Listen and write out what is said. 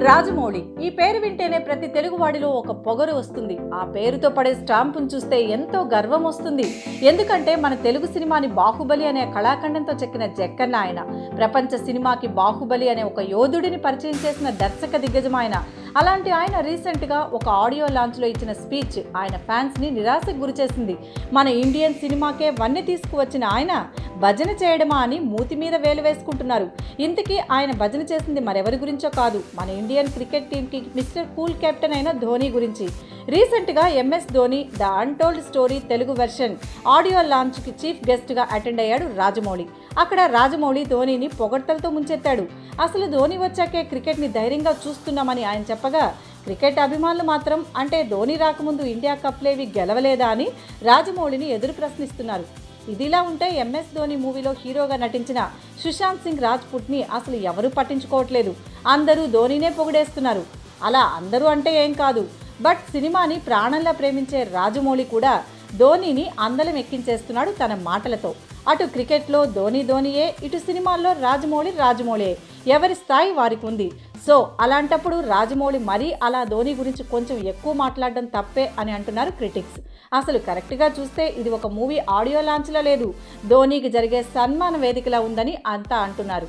రాజమౌళి ఈ పేరు వింటేనే ప్రతి తెలుగువాడిలో ఒక పొగరు వస్తుంది. ఆ పేరుతో పడే స్టాంపును చూస్తే ఎంతో గర్వం వస్తుంది. ఎందుకంటే మన తెలుగు సినిమాని బాహుబలి అనే కళాఖండంతో చెక్కిన జక్కన్న ఆయన. ప్రపంచ సినిమాకి బాహుబలి అనే ఒక యోధుడిని పరిచయం చేసిన దర్శక దిగ్గజం ఆయన. అలాంటి ఆయన రీసెంట్గా ఒక ఆడియో లాంచ్లో ఇచ్చిన స్పీచ్ ఆయన ఫ్యాన్స్ని నిరాశకు గురిచేసింది. మన ఇండియన్ సినిమాకే వన్నె తీసుకువచ్చిన ఆయన భజన చేయడమా అని మూతి మీద వేలు వేసుకుంటున్నారు. ఇంతకీ ఆయన భజన చేసింది మరెవరి గురించో కాదు, మన ఇండియన్ క్రికెట్ టీంకి మిస్టర్ కూల్ కెప్టెన్ అయిన ధోని గురించి. రీసెంట్గా MS Dhoni the untold story Telugu version audio లాంచ్కి చీఫ్ గెస్ట్గా అటెండ్ అయ్యాడు రాజమౌళి. అక్కడ రాజమౌళి ధోనిని పొగడ్తలతో ముంచెత్తాడు. అసలు ధోని వచ్చాకే క్రికెట్ని ధైర్యంగా చూస్తున్నామని ఆయన చెప్పగా, క్రికెట్ అభిమానులు మాత్రం అంటే ధోని రాకముందు ఇండియా కప్లేవి గెలవలేదా అని రాజమౌళిని ఎదురు ప్రశ్నిస్తున్నారు. ఇదిలా ఉంటే ఎంఎస్ ధోని మూవీలో హీరోగా నటించిన సుశాంత్ సింగ్ రాజ్పుట్ని అసలు ఎవరూ పట్టించుకోవట్లేదు. అందరూ ధోనినే పొగిడేస్తున్నారు. అలా అందరూ అంటే ఏం కాదు, బట్ సినిమాని ప్రాణంలా ప్రేమించే రాజమౌళి కూడా ధోనిని అందలం ఎక్కించేస్తున్నాడు తన మాటలతో. అటు క్రికెట్లో ధోనియే, ఇటు సినిమాల్లో రాజమౌళియే. ఎవరి స్థాయి వారికి ఉంది. సో అలాంటప్పుడు రాజమౌళి మరీ అలా ధోని గురించి కొంచెం ఎక్కువ మాట్లాడడం తప్పే అని అంటున్నారు క్రిటిక్స్. అసలు కరెక్ట్గా చూస్తే ఇది ఒక మూవీ ఆడియో లాంచ్లో లేదు, ధోనికి జరిగే సన్మాన వేదికలా ఉందని అంతా అంటున్నారు.